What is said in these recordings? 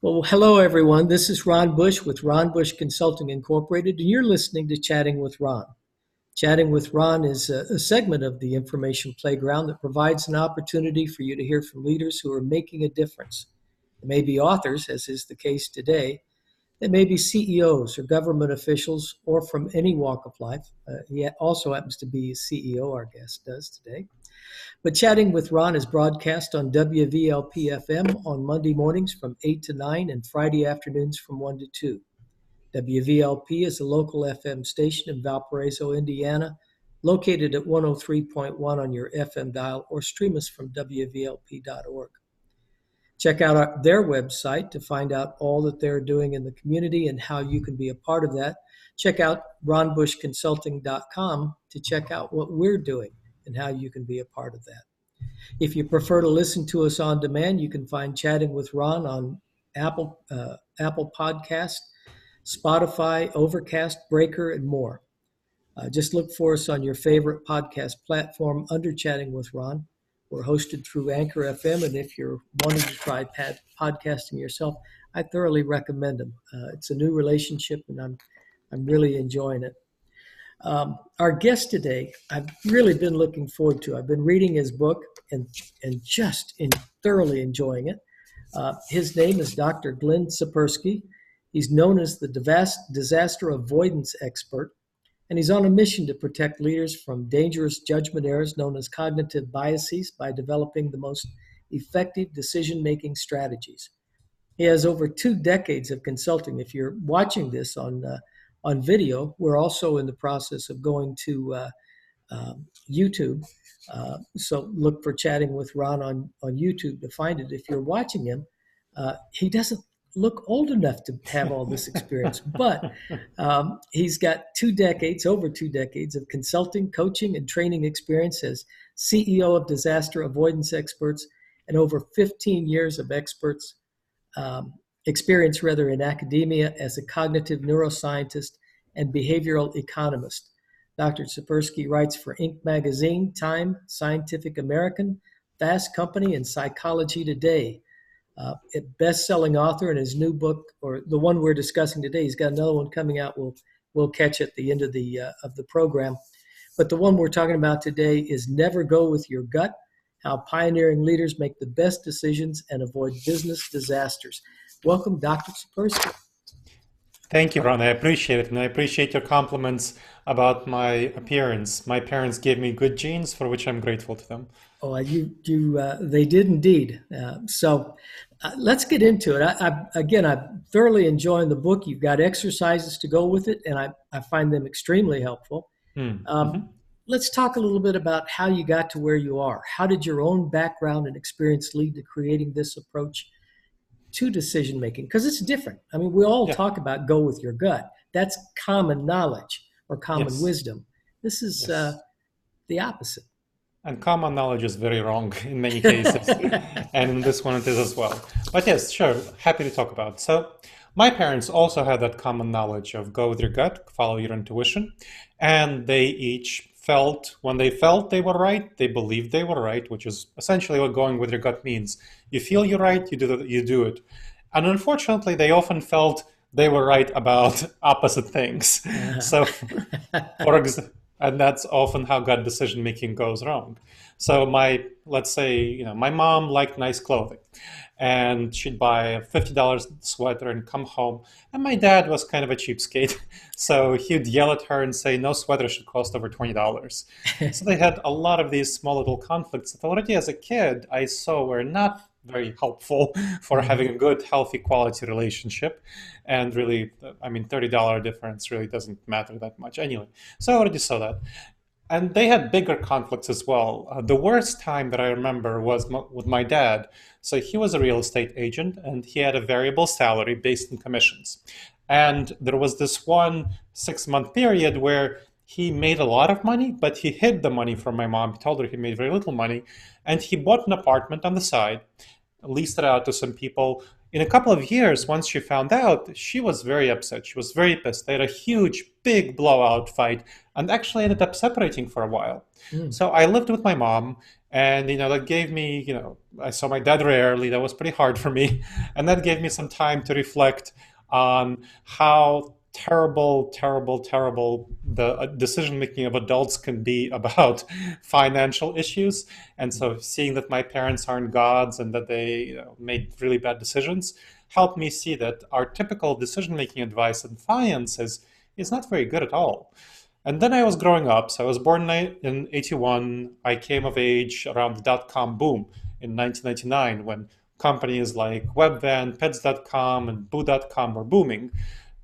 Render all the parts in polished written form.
Well, hello, everyone. This is Ron Bush with Ron Bush Consulting Incorporated, and you're listening to Chatting with Ron. Chatting with Ron is a segment of the information playground that provides an opportunity for you to hear from leaders who are making a difference. They may be authors, as is the case today. They may be CEOs or government officials or from any walk of life. He also happens to be a CEO, our guest does today. But Chatting with Ron is broadcast on WVLP FM on Monday mornings from 8 to 9 and Friday afternoons from 1 to 2. WVLP is a local FM station in Valparaiso, Indiana, located at 103.1 on your FM dial, or stream us from WVLP.org. Check out their website to find out all that they're doing in the community and how you can be a part of that. Check out ronbushconsulting.com to check out what we're doing and how you can be a part of that. If you prefer to listen to us on demand, you can find Chatting with Ron on Apple Podcast, Spotify, Overcast, Breaker, and more. Just look for us on your favorite podcast platform under Chatting with Ron. We're hosted through Anchor FM, and if you're wanting to try podcasting yourself, I thoroughly recommend them. It's a new relationship, and I'm really enjoying it. Our guest today, I've really been looking forward to. I've been reading his book and just thoroughly enjoying it. His name is Dr. Gleb Tsipursky. He's known as the disaster avoidance expert, and he's on a mission to protect leaders from dangerous judgment errors known as cognitive biases by developing the most effective decision-making strategies. He has over 2 decades of consulting. If you're watching this on video, we're also in the process of going to YouTube. So look for Chatting with Ron on YouTube to find it. If you're watching him, he doesn't look old enough to have all this experience, but he's got over 2 decades of consulting, coaching, and training experience as CEO of disaster avoidance experts and over 15 years of experience in academia as a cognitive neuroscientist and behavioral economist. Dr. Tsipursky writes for Inc. magazine, Time, Scientific American, Fast Company, and Psychology Today. A best-selling author in his new book, or the one we're discussing today. He's got another one coming out. We'll catch at the end of the program. But the one we're talking about today is Never Go With Your Gut: How Pioneering Leaders Make the Best Decisions and Avoid Business Disasters. Welcome, Dr. Tsipursky. Thank you, Ron. I appreciate it, and I appreciate your compliments about my appearance. My parents gave me good genes, for which I'm grateful to them. Oh, they did indeed. So let's get into it. I'm thoroughly enjoying the book. You've got exercises to go with it, and I find them extremely helpful. Let's talk a little bit about how you got to where you are. How did your own background and experience lead to creating this approach to decision making? Because it's different. I mean, we all talk about go with your gut. That's common knowledge or common wisdom. This is the opposite. And common knowledge is very wrong in many cases. And in this one it is as well. But yes, sure, happy to talk about it. So my parents also had that common knowledge of go with your gut, follow your intuition. And they each when they felt they were right, they believed they were right, which is essentially what going with your gut means. You feel you're right, you do it. And unfortunately, they often felt they were right about opposite things. So, and that's often how gut decision making goes wrong. So let's say, my mom liked nice clothing, and she'd buy a $50 sweater and come home. And my dad was kind of a cheapskate, so he'd yell at her and say, no sweater should cost over $20. So they had a lot of these small little conflicts that already as a kid I saw were not very helpful for having a good, healthy, quality relationship. And really, $30 difference really doesn't matter that much anyway. So I already saw that. And they had bigger conflicts as well. The worst time that I remember was with my dad. So he was a real estate agent, and he had a variable salary based on commissions. And there was this one 6-month period where he made a lot of money, but he hid the money from my mom. He told her he made very little money. And he bought an apartment on the side, leased it out to some people, in a couple of years, once she found out, she was very upset. She was very pissed. They had a huge, big blowout fight and actually ended up separating for a while. Mm. So I lived with my mom, and that gave me, I saw my dad rarely. That was pretty hard for me, and that gave me some time to reflect on how terrible, terrible, terrible the decision making of adults can be about financial issues. And so seeing that my parents aren't gods and that they made really bad decisions helped me see that our typical decision making advice in finance is not very good at all. And then I was growing up. So I was born in 81. I came of age around the dot-com boom in 1999 when companies like Webvan, Pets.com, and Boo.com were booming.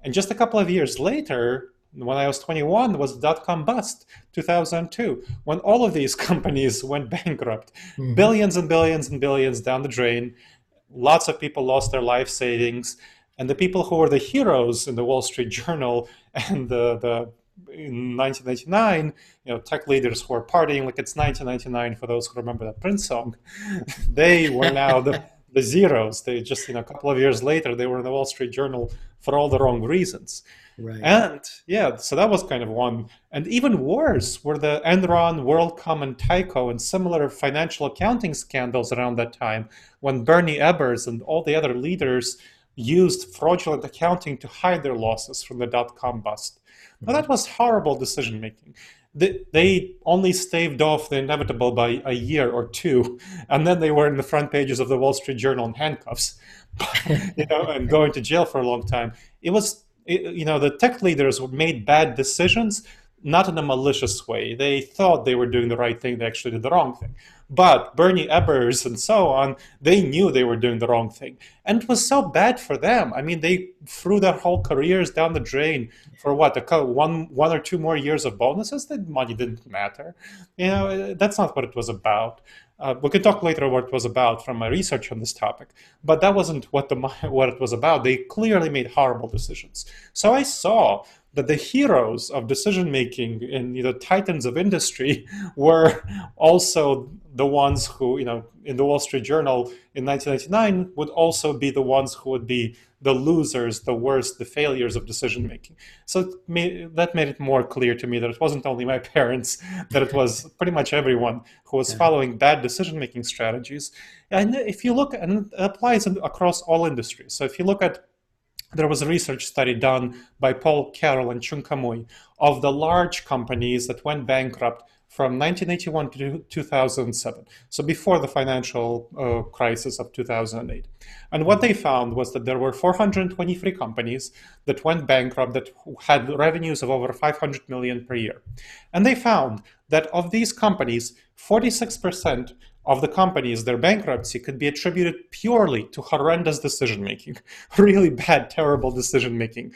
And just a couple of years later, when I was 21, was the dot-com bust, 2002, when all of these companies went bankrupt. Hmm. Billions and billions and billions down the drain. Lots of people lost their life savings. And the people who were the heroes in the Wall Street Journal and the in 1999, tech leaders who were partying like it's 1999 for those who remember that Prince song, they were now the zeros. They just, a couple of years later, they were in the Wall Street Journal for all the wrong reasons. Right. And yeah, so that was kind of one. And even worse were the Enron, WorldCom, and Tyco and similar financial accounting scandals around that time when Bernie Ebbers and all the other leaders used fraudulent accounting to hide their losses from the dot-com bust. Now, Hmm. that was horrible decision making. They only staved off the inevitable by a year or two, and then they were in the front pages of the Wall Street Journal in handcuffs, and going to jail for a long time. The tech leaders made bad decisions, not in a malicious way. They thought they were doing the right thing, they actually did the wrong thing. But Bernie Ebbers and so on, they knew they were doing the wrong thing. And it was so bad for them. I mean, they threw their whole careers down the drain for what, one or two more years of bonuses? That money didn't matter. That's not what it was about. We could talk later what it was about from my research on this topic, but that wasn't what it was about. They clearly made horrible decisions. So I saw that the heroes of decision making in the titans of industry were also the ones who, in the Wall Street Journal in 1999 would also be the ones who would be the losers, the worst, the failures of decision making. So that made it more clear to me that it wasn't only my parents, that it was pretty much everyone who was Yeah. following bad decision making strategies. And if you look, and it applies across all industries. So if you look at there was a research study done by Paul Carroll and Chung Kamui of the large companies that went bankrupt from 1981 to 2007, so before the financial crisis of 2008. And what they found was that there were 423 companies that went bankrupt that had revenues of over 500 million per year. And they found that of these companies, 46% of the companies, their bankruptcy could be attributed purely to horrendous decision making. Really bad, terrible decision making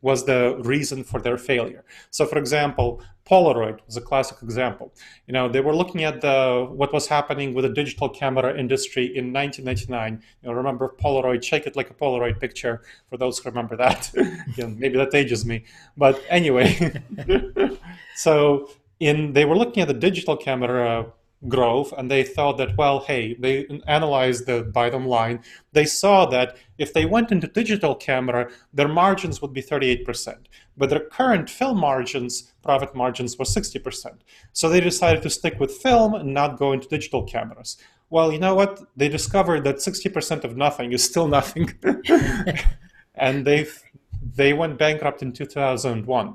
was the reason for their failure. So, for example, Polaroid was a classic example. They were looking at what was happening with the digital camera industry in 1999. Remember Polaroid? Shake it like a Polaroid picture. For those who remember that, maybe that ages me. But anyway, so they were looking at the digital camera growth, and they thought that, well, hey, they analyzed the bottom line. They saw that if they went into digital camera, their margins would be 38%, but their current film profit margins were 60%. So they decided to stick with film and not go into digital cameras. Well, you know what? They discovered that 60% of nothing is still nothing. And they went bankrupt in 2001.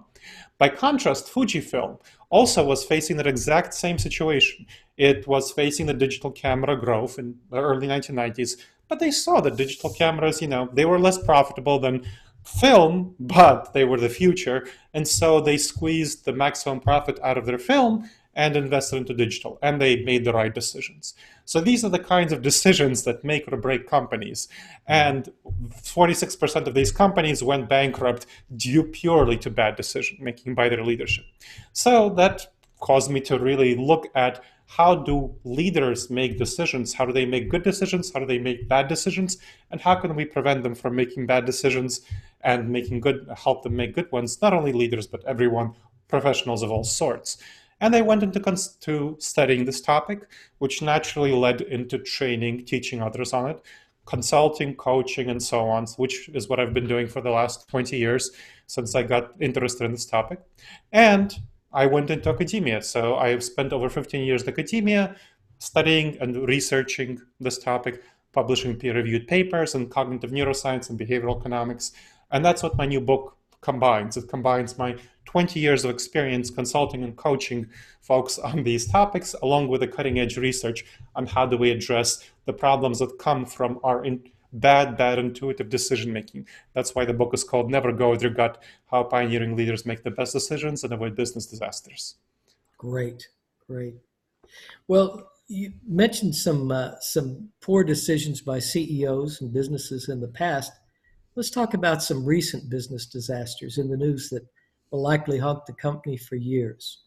By contrast, Fujifilm also was facing that exact same situation. It was facing the digital camera growth in the early 1990s, but they saw that digital cameras, they were less profitable than film, but they were the future. And so they squeezed the maximum profit out of their film and invested into digital, and they made the right decisions. So these are the kinds of decisions that make or break companies. And 46% of these companies went bankrupt due purely to bad decision making by their leadership. So that caused me to really look at how do leaders make decisions? How do they make good decisions? How do they make bad decisions? And how can we prevent them from making bad decisions and help them make good ones? Not only leaders, but everyone, professionals of all sorts. And I went into studying this topic, which naturally led into training, teaching others on it. consulting, coaching, and so on, which is what I've been doing for the last 20 years since I got interested in this topic. And I went into academia. So I have spent over 15 years in academia studying and researching this topic, publishing peer-reviewed papers in cognitive neuroscience and behavioral economics. And that's what my new book combines. It combines my 20 years of experience consulting and coaching folks on these topics, along with the cutting edge research on how do we address the problems that come from our bad intuitive decision making. That's why the book is called Never Go with Your Gut: How Pioneering Leaders Make the Best Decisions and Avoid Business Disasters. Great, great. Well, you mentioned some poor decisions by CEOs and businesses in the past. Let's talk about some recent business disasters in the news that will likely haunt the company for years.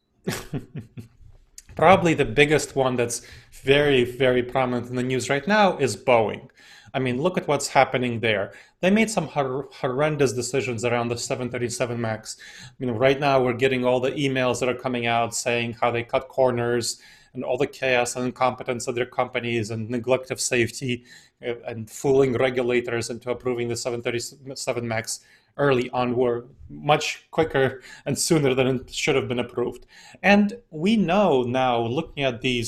Probably the biggest one that's very, very prominent in the news right now is Boeing. I mean, look at what's happening there. They made some horrendous decisions around the 737 MAX. Right now we're getting all the emails that are coming out saying how they cut corners and all the chaos and incompetence of their companies and neglect of safety and fooling regulators into approving the 737 MAX early on were much quicker and sooner than it should have been approved. And we know now, looking at the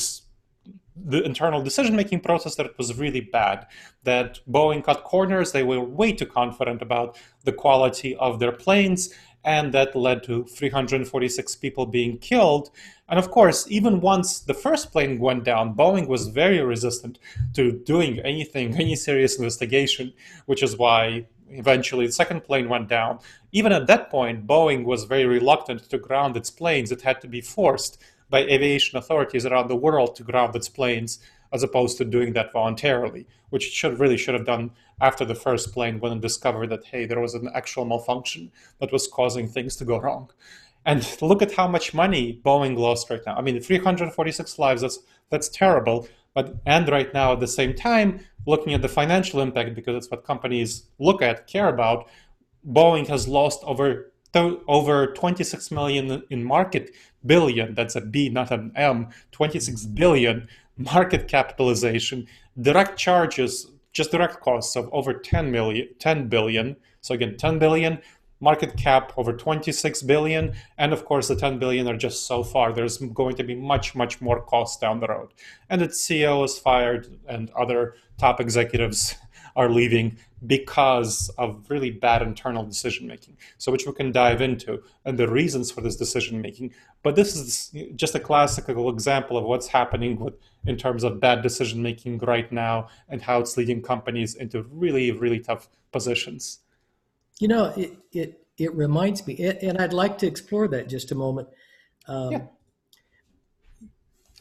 internal decision-making process, that it was really bad, that Boeing cut corners. They were way too confident about the quality of their planes, and that led to 346 people being killed. And of course, even once the first plane went down, Boeing was very resistant to doing anything, any serious investigation, which is why eventually the second plane went down. Even at that point, Boeing was very reluctant to ground its planes. It had to be forced by aviation authorities around the world to ground its planes, as opposed to doing that voluntarily, which it really should have done after the first plane when it discovered that, hey, there was an actual malfunction that was causing things to go wrong. And look at how much money Boeing lost right now. I mean, 346 lives, that's terrible. And right now, at the same time, looking at the financial impact, because it's what companies look at, care about, Boeing has lost over 26 million in market billion. That's a B, not an M. 26 billion market capitalization. Direct charges, just direct costs of over 10 billion. So again, 10 billion. Market cap over 26 billion. And of course, the 10 billion are just so far. There's going to be much, much more costs down the road. And its CEO is fired and other top executives are leaving because of really bad internal decision making. So which we can dive into and the reasons for this decision making. But this is just a classical example of what's happening in terms of bad decision making right now and how it's leading companies into really, really tough positions. It reminds me, and I'd like to explore that just a moment. Yeah.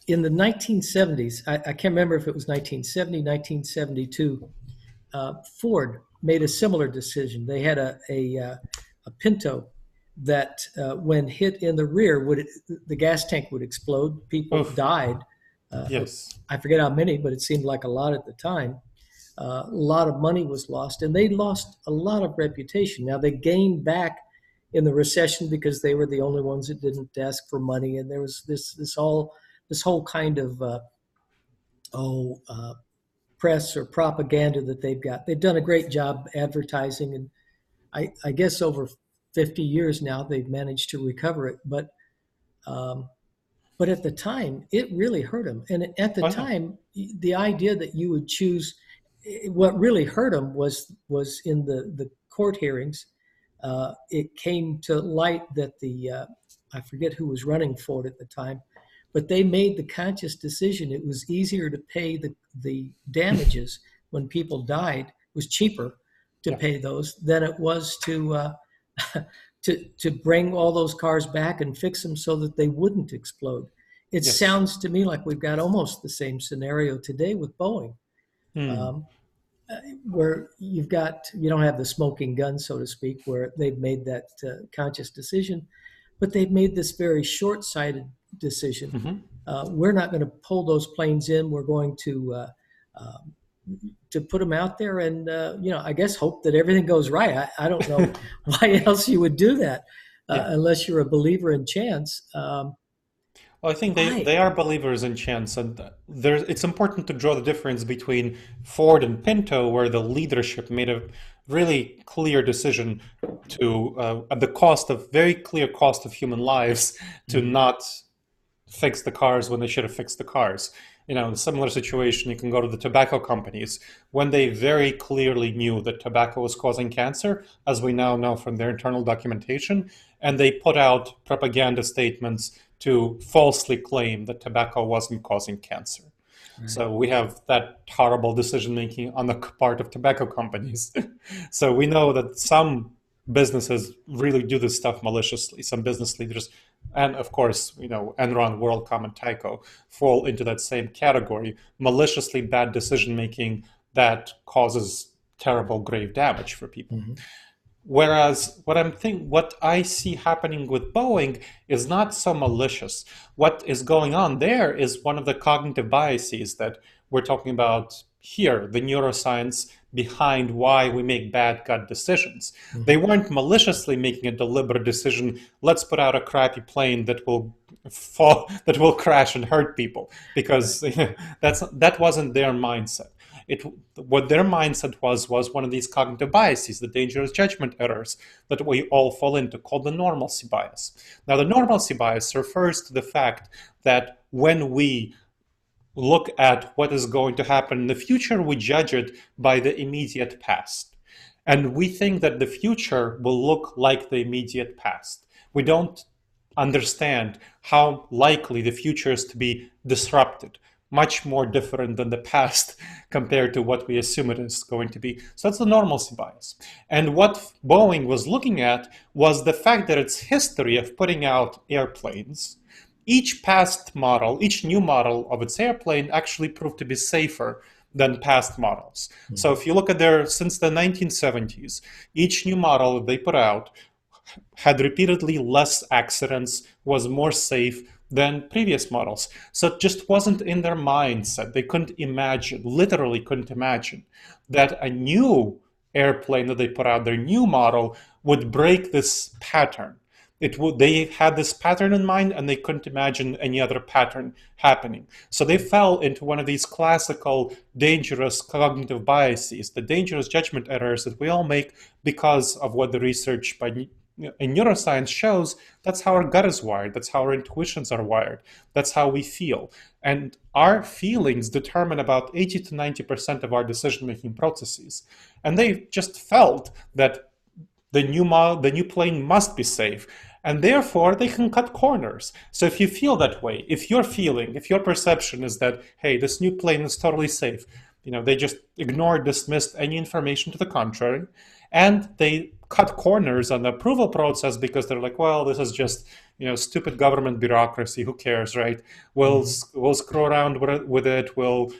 In the 1970s, I can't remember if it was 1970, 1972, Ford made a similar decision. They had a Pinto that, when hit in the rear, the gas tank would explode. People died. Yes. I forget how many, but it seemed like a lot at the time. A lot of money was lost, and they lost a lot of reputation. Now they gained back in the recession because they were the only ones that didn't ask for money, and there was this whole kind of press or propaganda that they've got. They've done a great job advertising, and I guess over 50 years now they've managed to recover it. But at the time, it really hurt them. And at the time, the idea that you would choose, what really hurt them was in the court hearings. It came to light that I forget who was running for it at the time, but they made the conscious decision. It was easier to pay the damages when people died. It was cheaper to pay those than it was to bring all those cars back and fix them so that they wouldn't explode. It sounds to me like we've got almost the same scenario today with Boeing, where you don't have the smoking gun, so to speak, where they've made that conscious decision, but they've made this very short-sighted decision. We're not going to pull those planes in. We're going to put them out there and, I guess hope that everything goes right. I don't know why else you would do that unless you're a believer in chance. Well, Well, I think Why? they are believers in chance, and it's important to draw the difference between Ford and Pinto, where the leadership made a really clear decision to, at the cost of very clear cost of human lives, to Mhm. not fix the cars when they should have fixed the cars. In a similar situation, you can go to the tobacco companies when they very clearly knew that tobacco was causing cancer, as we now know from their internal documentation, and they put out propaganda statements to falsely claim that tobacco wasn't causing cancer. Right. So we have that horrible decision making on the part of tobacco companies. So we know that some businesses really do this stuff maliciously. Some business leaders, and of course, Enron, WorldCom, and Tyco fall into that same category: maliciously bad decision making that causes terrible, grave damage for people. Mhm. Whereas what I see happening with Boeing is not so malicious. What is going on there is one of the cognitive biases that we're talking about here, the neuroscience behind why we make bad gut decisions. They Mhm. weren't maliciously making a deliberate decision, let's put out a crappy plane that will fall, that will crash and hurt people, Right. because that wasn't their mindset. It What their mindset was one of these cognitive biases, the dangerous judgment errors that we all fall into, called the normalcy bias. Now, the normalcy bias refers to the fact that when we look at what is going to happen in the future, we judge it by the immediate past. And we think that the future will look like the immediate past. We don't understand how likely the future is to be disrupted, much more different than the past compared to what we assume it is going to be. So that's the normalcy bias. And what Boeing was looking at was the fact that its history of putting out airplanes, each past model, each new model of its airplane actually proved to be safer than past models. So Mhm. if you look at since the 1970s, each new model they put out had repeatedly less accidents, was more safe than previous models. So it just wasn't in their mindset. They couldn't imagine, literally couldn't imagine, that a new airplane that they put out, their new model, would break this pattern. They had this pattern in mind, and they couldn't imagine any other pattern happening. So they fell into one of these classical dangerous cognitive biases, the dangerous judgment errors that we all make because of what the research in neuroscience shows. That's how our gut is wired. That's how our intuitions are wired. That's how we feel. And our feelings determine about 80 to 90% of our decision making processes. And they just felt that the new plane must be safe, and therefore they can cut corners. So if you feel that way, if your perception is that, hey, this new plane is totally safe, they just ignored, dismissed any information to the contrary, and they cut corners on the approval process because they're like, well, this is just stupid government bureaucracy. Who cares, right? Mhm. We'll screw around with it. We'll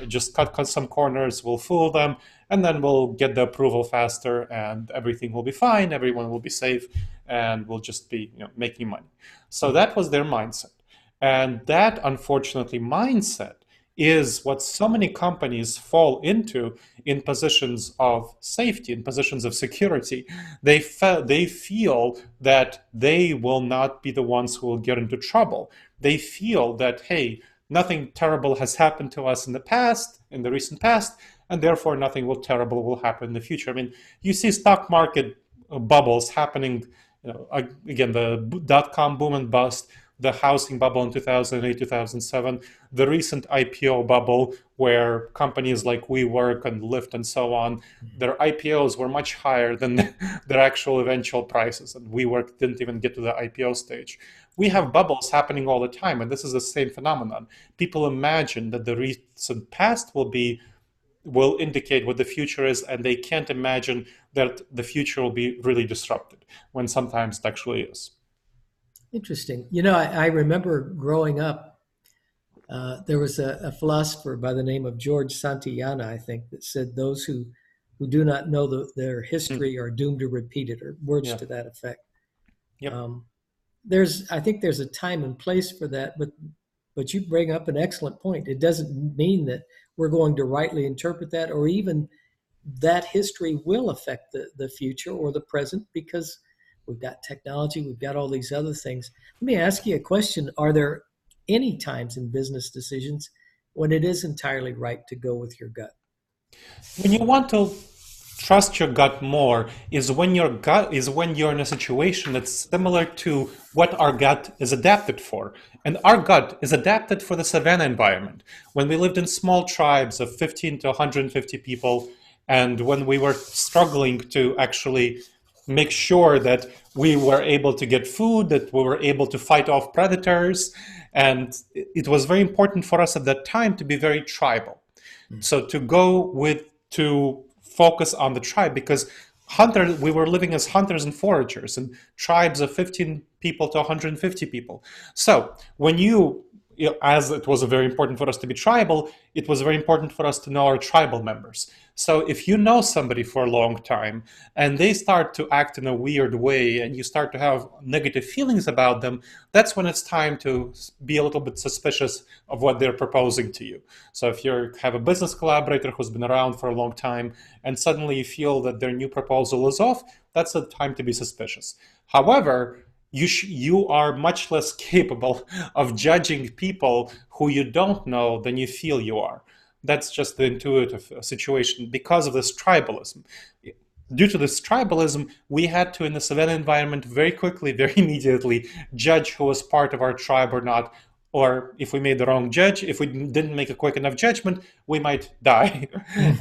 just cut some corners, we'll fool them, and then we'll get the approval faster, and everything will be fine. Everyone will be safe, and we'll just be making money. So Mhm. that was their mindset, and that unfortunately mindset is what so many companies fall into in positions of safety, in positions of security. They feel that they will not be the ones who will get into trouble. They feel that, hey, nothing terrible has happened to us in the past, in the recent past, and therefore nothing terrible will happen in the future. I mean, you see stock market bubbles happening. Again, the dot-com boom and bust, the housing bubble in 2008, 2007, the recent IPO bubble where companies like WeWork and Lyft and so on, Mhm. their IPOs were much higher than their actual eventual prices, and WeWork didn't even get to the IPO stage. We Sure. have bubbles happening all the time, and this is the same phenomenon. People imagine that the recent past will indicate what the future is, and they can't imagine that the future will be really disrupted, when sometimes it actually is. Interesting. I remember growing up, there was a philosopher by the name of George Santayana, I think, that said those who do not know their Mm, history are doomed to repeat it, or words yeah. to that effect. Yep. Um, I think there's a time and place for that, but you bring up an excellent point. It doesn't mean that we're going to rightly interpret that, or even that history will affect the future or the present, because we've got technology, we've got all these other things. Let me ask you a question. Are there any times in business decisions when it is entirely right to go with your gut. When you want to trust your gut more is when your gut is when you're in a situation that's similar to what our gut is adapted for. And our gut is adapted for the savanna environment. When we lived in small tribes of 15 to 150 people, and when we were struggling to actually make sure that we were able to get food, that we were able to fight off predators. And it was very important for us at that time to be very tribal. So to focus on the tribe, because we were living as hunters and foragers in tribes of 15 people to 150 people. So as it was very important for us to be tribal, it was very important for us to know our tribal members. So if you know somebody for a long time and they start to act in a weird way and you start to have negative feelings about them, that's when it's time to be a little bit suspicious of what they're proposing to you. So if you have a business collaborator who's been around for a long time and suddenly you feel that their new proposal is off, that's a time to be suspicious. However, you are much less capable of judging people who you don't know than you feel you are. That's just the intuitive situation because of this tribalism. Due to this tribalism, we had to, in the savanna environment, very quickly, very immediately, judge who was part of our tribe or not. Or if we made the wrong judge, if we didn't make a quick enough judgment, we might die.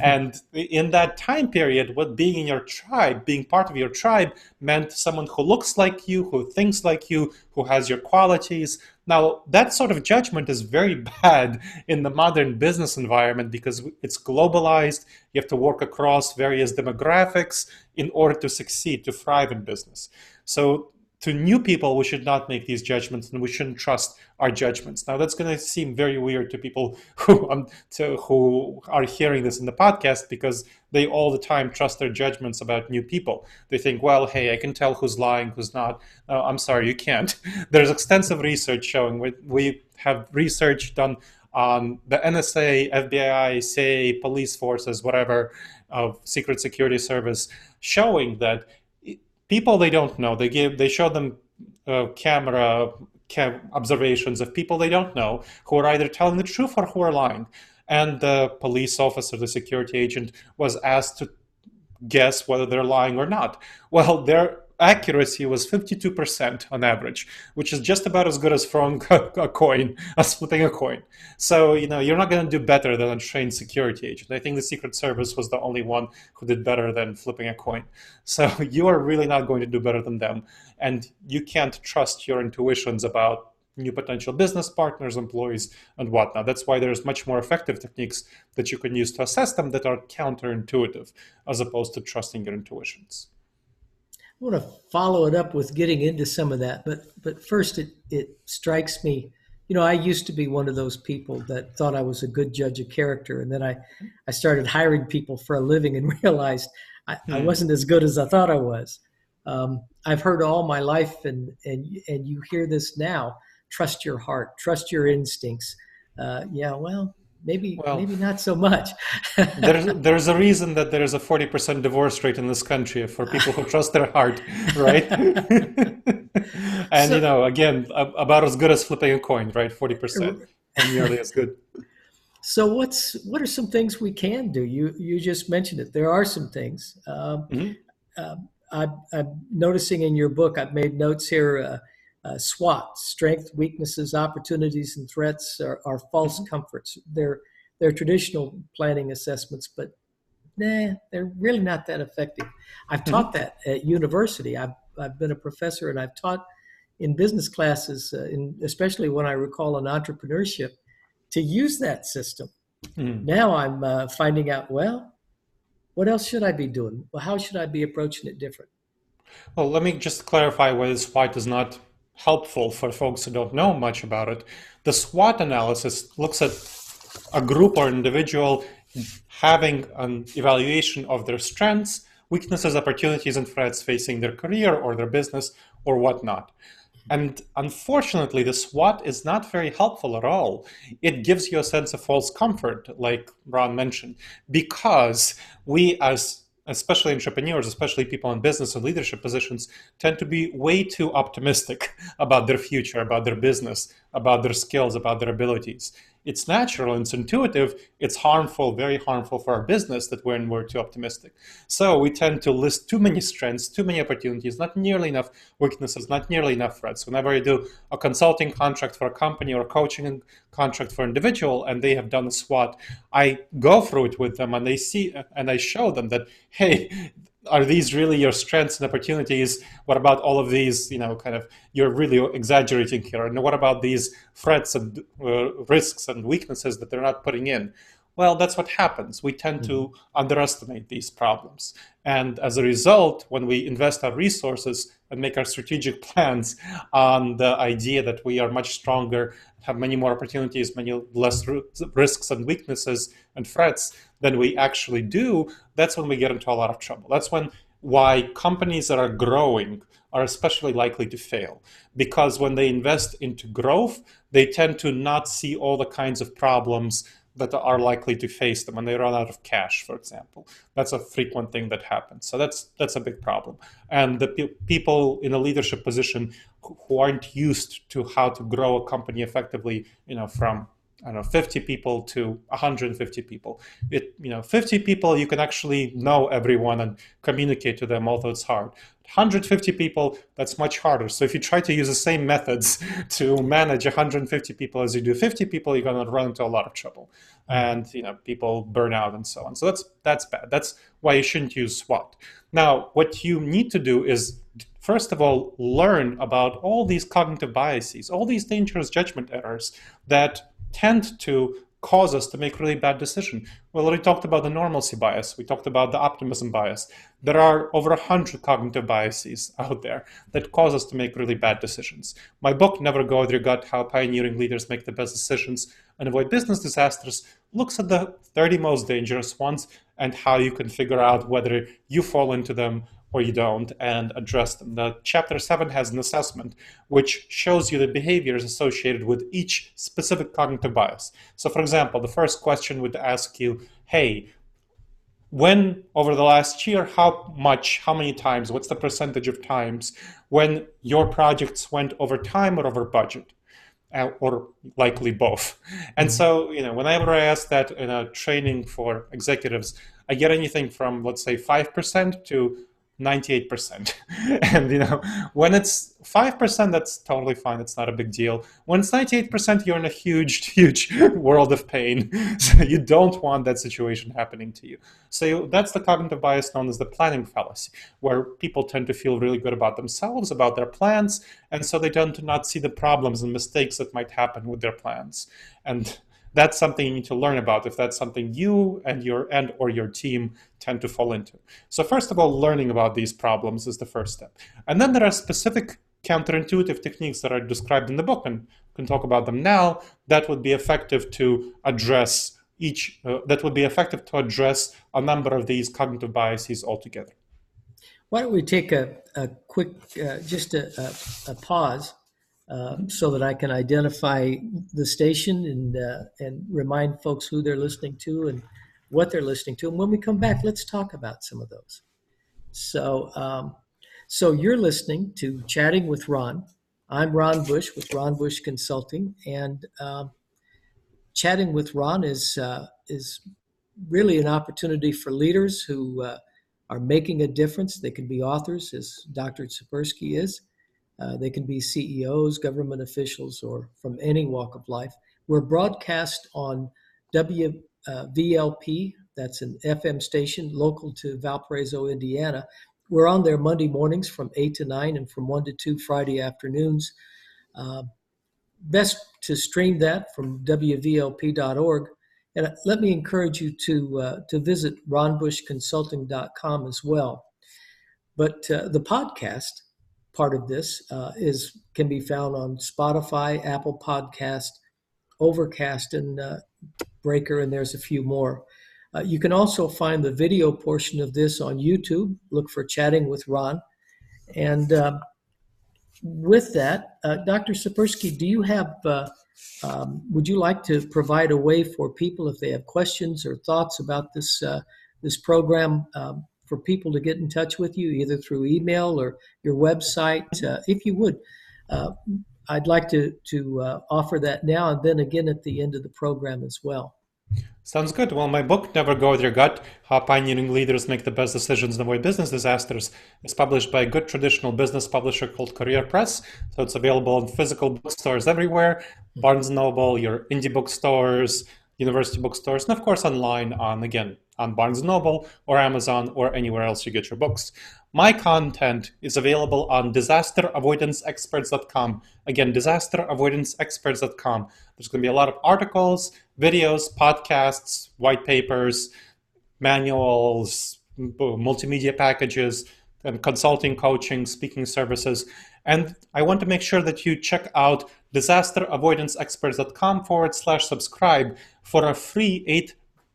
And in that time period, what being in your tribe, being part of your tribe, meant someone who looks like you, who thinks like you, who has your qualities. Now, that sort of judgment is very bad in the modern business environment because it's globalized. You have to work across various demographics in order to succeed, to thrive in business. So to new people, we should not make these judgments and we shouldn't trust our judgments. Now, that's going to seem very weird to people who are hearing this in the podcast because they all the time trust their judgments about new people. They think, well, hey, I can tell who's lying, who's not. No, I'm sorry, you can't. There's extensive research showing, we have research done on the NSA, FBI, CIA, police forces, whatever, Secret Security Service, showing that people they don't know, they show them camera observations of people they don't know who are either telling the truth or who are lying. And the police officer, the security agent, was asked to guess whether they're lying or not. Well, their accuracy was 52% on average, which is just about as good as throwing a coin, as flipping a coin. So, you're not going to do better than a trained security agent. I think the Secret Service was the only one who did better than flipping a coin. So you are really not going to do better than them. And you can't trust your intuitions about new potential business partners, employees, and whatnot. That's why there's much more effective techniques that you can use to assess them that are counterintuitive, as opposed to trusting your intuitions. I want to follow it up with getting into some of that, but first it strikes me, I used to be one of those people that thought I was a good judge of character, and then I started hiring people for a living and realized I wasn't as good as I thought I was. I've heard all my life, and you hear this now: trust your heart, trust your instincts. Maybe not so much. There's a reason that there is a 40% divorce rate in this country for people who trust their heart, right? And again, about as good as flipping a coin, right? 40%, and nearly as good. So what are some things we can do? You just mentioned it. There are some things. I'm noticing in your book, I've made notes here. SWOT, strength, weaknesses, opportunities, and threats are false comforts. They're traditional planning assessments, but they're really not that effective. I've taught that at university. I've been a professor and I've taught in business classes, especially when I recall in entrepreneurship, to use that system. Now I'm finding out, well, what else should I be doing? Well, how should I be approaching it different? Well, let me just clarify why SWOT is not helpful for folks who don't know much about it. The SWOT analysis looks at a group or individual having an evaluation of their strengths, weaknesses, opportunities, and threats facing their career or their business or whatnot. And unfortunately, the SWOT is not very helpful at all. It gives you a sense of false comfort, like Ron mentioned, because we as especially entrepreneurs, especially people in business and leadership positions, tend to be way too optimistic about their future, about their business, about their skills, about their abilities. It's natural, it's intuitive, it's harmful, very harmful for our business that when we're too optimistic. So we tend to list too many strengths, too many opportunities, not nearly enough weaknesses, not nearly enough threats. Whenever I do a consulting contract for a company or a coaching contract for an individual and they have done a SWOT, I go through it with them and they see and I show them that, hey, are these really your strengths and opportunities? What about all of these, kind of, you're really exaggerating here. And what about these threats and risks and weaknesses that they're not putting in? Well, that's what happens. We tend to underestimate these problems. And as a result, when we invest our resources and make our strategic plans on the idea that we are much stronger, have many more opportunities, many less risks and weaknesses and threats than we actually do, that's when we get into a lot of trouble. That's why companies that are growing are especially likely to fail. Because when they invest into growth, they tend to not see all the kinds of problems that are likely to face them when they run out of cash, for example. That's a frequent thing that happens. So that's a big problem. And the people in a leadership position who aren't used to how to grow a company effectively, from 50 people to 150 people. 50 people, you can actually know everyone and communicate to them, although it's hard. 150 people, that's much harder. So if you try to use the same methods to manage 150 people as you do 50 people, you're going to run into a lot of trouble. And people burn out and so on. So that's bad. That's why you shouldn't use SWOT. Now, what you need to do is, first of all, learn about all these cognitive biases, all these dangerous judgment errors that tend to cause us to make really bad decisions. We already talked about the normalcy bias. We talked about the optimism bias. There are over 100 cognitive biases out there that cause us to make really bad decisions. My book, Never Go With Your Gut, How Pioneering Leaders Make the Best Decisions and Avoid Business Disasters, looks at the 30 most dangerous ones and how you can figure out whether you fall into them or you don't, and address them. The chapter 7 has an assessment which shows you the behaviors associated with each specific cognitive bias. So for example, the first question would ask you, hey, when over the last year, how many times, what's the percentage of times when your projects went over time or over budget? Or likely both. And so, whenever I ask that in a training for executives, I get anything from, let's say, 5% to 98%. And when it's 5%, that's totally fine. It's not a big deal. When it's 98%, you're in a huge world of pain. So you don't want that situation happening to you. So that's the cognitive bias known as the planning fallacy, where people tend to feel really good about themselves, about their plans, and so they tend to not see the problems and mistakes that might happen with their plans. And that's something you need to learn about if that's something you and your team tend to fall into. So first of all, learning about these problems is the first step. And then there are specific counterintuitive techniques that are described in the book, and we can talk about them now, that would be effective to address a number of these cognitive biases altogether. Why don't we take a quick, just a pause, so that I can identify the station and remind folks who they're listening to and what they're listening to. And when we come back, let's talk about some of those. So you're listening to Chatting with Ron. I'm Ron Bush with Ron Bush Consulting, and Chatting with Ron is really an opportunity for leaders who are making a difference. They can be authors, as Dr. Tsipursky is. They can be CEOs, government officials, or from any walk of life. We're broadcast on WVLP, that's an FM station local to Valparaiso, Indiana. We're on there Monday mornings from 8 to 9 and from 1 to 2 Friday afternoons. Best to stream that from WVLP.org. And let me encourage you to visit ronbushconsulting.com as well. But the podcast part of this can be found on Spotify, Apple Podcast, Overcast, and Breaker, and there's a few more. You can also find the video portion of this on YouTube. Look for Chatting with Ron. And with that, Dr. Tsipursky, do you have, would you like to provide a way for people, if they have questions or thoughts about this program, for people to get in touch with you, either through email or your website, if you would. Uh, I'd like to offer that now and then again at the end of the program as well. Sounds good. Well, my book, Never Go With Your Gut, How Pioneering Leaders Make the Best Decisions and Avoid Business Disasters, is published by a good traditional business publisher called Career Press. So it's available in physical bookstores everywhere, Barnes & Noble, your indie bookstores, university bookstores, and of course online on Barnes & Noble or Amazon or anywhere else you get your books. My content is available on disasteravoidanceexperts.com. Again, disasteravoidanceexperts.com. There's going to be a lot of articles, videos, podcasts, white papers, manuals, multimedia packages, and consulting, coaching, speaking services. And I want to make sure that you check out disasteravoidanceexperts.com/subscribe for a free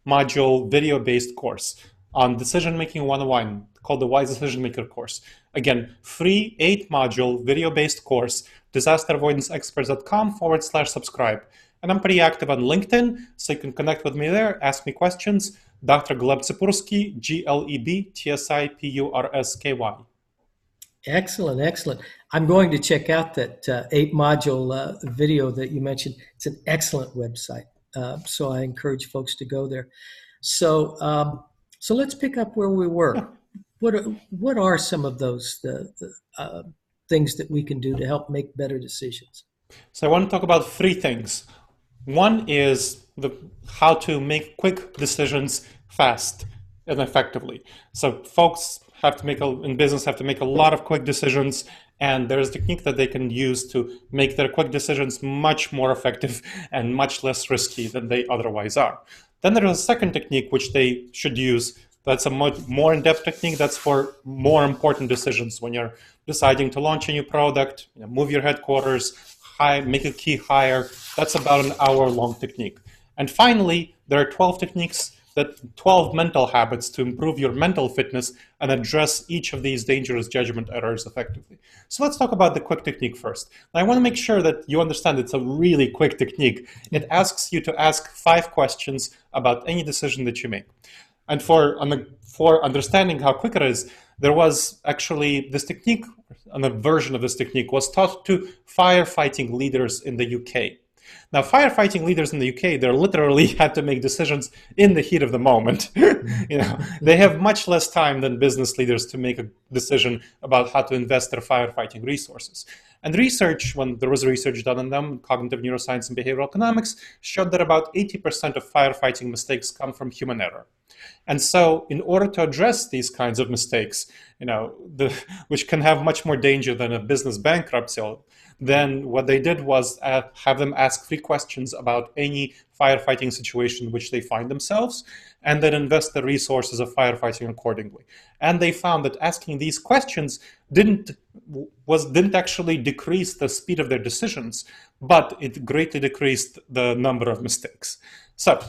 8-module video-based course on Decision Making 101 called the Wise Decision Maker course. Again, free 8-module video-based course, disasteravoidanceexperts.com/subscribe. And I'm pretty active on LinkedIn, so you can connect with me there, ask me questions. Dr. Gleb Tsipursky, GLEB TSIPURSKY. Excellent, excellent. I'm going to check out that 8-module video that you mentioned. It's an excellent website, so I encourage folks to go there. So, so let's pick up where we were. What are some of those things that we can do to help make better decisions? So I want to talk about 3 things. One is how to make quick decisions fast and effectively. So folks in business have to make a lot of quick decisions, and there's a technique that they can use to make their quick decisions much more effective and much less risky than they otherwise are. Then there is a second technique which they should use. That's a much more in-depth technique. That's for more important decisions when you're deciding to launch a new product, move your headquarters, make a key hire. That's about an hour-long technique. And finally, there are 12 mental habits to improve your mental fitness and address each of these dangerous judgment errors effectively. So let's talk about the quick technique first. Now, I want to make sure that you understand it's a really quick technique. It asks you to ask 5 questions about any decision that you make. And for understanding how quick it is, there was actually this technique, and a version of this technique was taught to firefighting leaders in the UK. Now, firefighting leaders in the UK, they literally had to make decisions in the heat of the moment. They have much less time than business leaders to make a decision about how to invest their firefighting resources. And research, when there was research done on them, cognitive neuroscience and behavioral economics, showed that about 80% of firefighting mistakes come from human error. And so in order to address these kinds of mistakes, which can have much more danger than a business bankruptcy, then what they did was have them ask 3 questions about any firefighting situation in which they find themselves, and then invest the resources of firefighting accordingly. And they found that asking these questions didn't actually decrease the speed of their decisions, but it greatly decreased the number of mistakes. So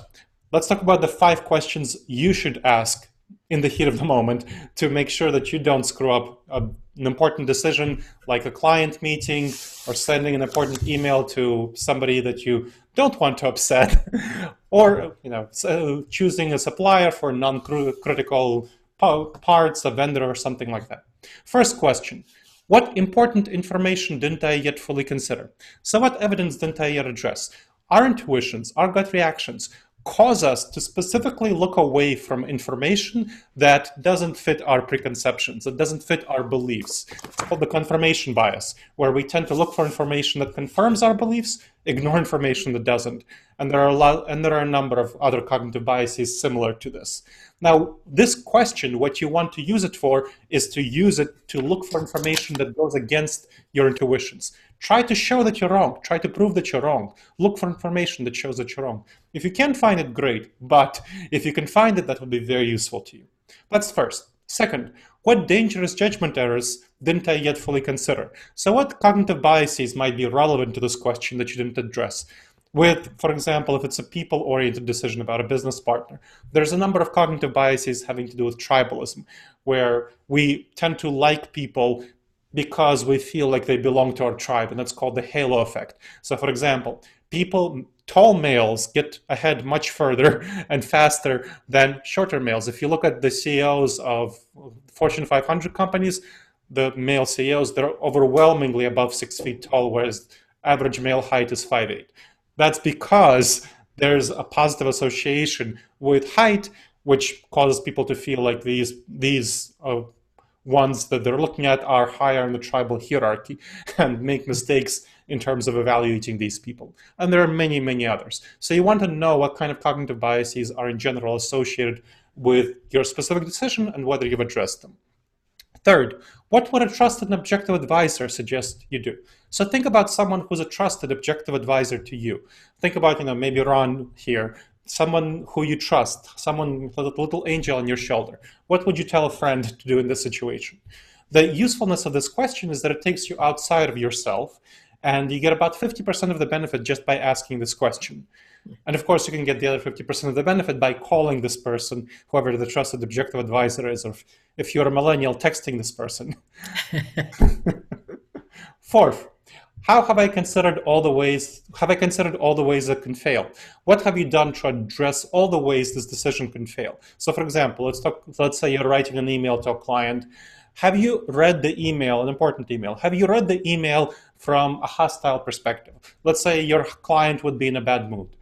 let's talk about the 5 questions you should ask in the heat of the moment to make sure that you don't screw up an important decision like a client meeting or sending an important email to somebody that you don't want to upset, or choosing a supplier for non-critical parts, a vendor, or something like that. First question: what important information didn't I yet fully consider? So what evidence didn't I yet address? Our intuitions, our gut reactions cause us to specifically look away from information that doesn't fit our preconceptions, that doesn't fit our beliefs. It's called the confirmation bias, where we tend to look for information that confirms our beliefs, ignore information that doesn't. And there are a number of other cognitive biases similar to this. Now, this question, what you want to use it for is to use it to look for information that goes against your intuitions. Try to show that you're wrong. Try to prove that you're wrong. Look for information that shows that you're wrong. If you can't find it, great. But if you can find it, that would be very useful to you. That's first. Second, what dangerous judgment errors didn't I yet fully consider? So what cognitive biases might be relevant to this question that you didn't address? For example, if it's a people-oriented decision about a business partner, there's a number of cognitive biases having to do with tribalism, where we tend to like people because we feel like they belong to our tribe, and that's called the halo effect. So for example, people tall males get ahead much further and faster than shorter males. If you look at the CEOs of Fortune 500 companies, the male CEOs, they're overwhelmingly above 6 feet tall, whereas average male height is 5'8". That's because there's a positive association with height, which causes people to feel like these ones that they're looking at are higher in the tribal hierarchy and make mistakes in terms of evaluating these people. And there are many, many others. So you want to know what kind of cognitive biases are in general associated with your specific decision and whether you've addressed them. Third, what would a trusted and objective advisor suggest you do? So think about someone who's a trusted, objective advisor to you. Think about, maybe Ron here, someone who you trust, someone with a little angel on your shoulder. What would you tell a friend to do in this situation? The usefulness of this question is that it takes you outside of yourself, and you get about 50% of the benefit just by asking this question. And of course, you can get the other 50% of the benefit by calling this person, whoever the trusted objective advisor is, or if you're a millennial, texting this person. Fourth, how have I considered all the ways? Have I considered all the ways it can fail? What have you done to address all the ways this decision can fail? So, for example, let's say you're writing an email to a client. Have you read the email, an important email? Have you read the email from a hostile perspective? Let's say your client would be in a bad mood.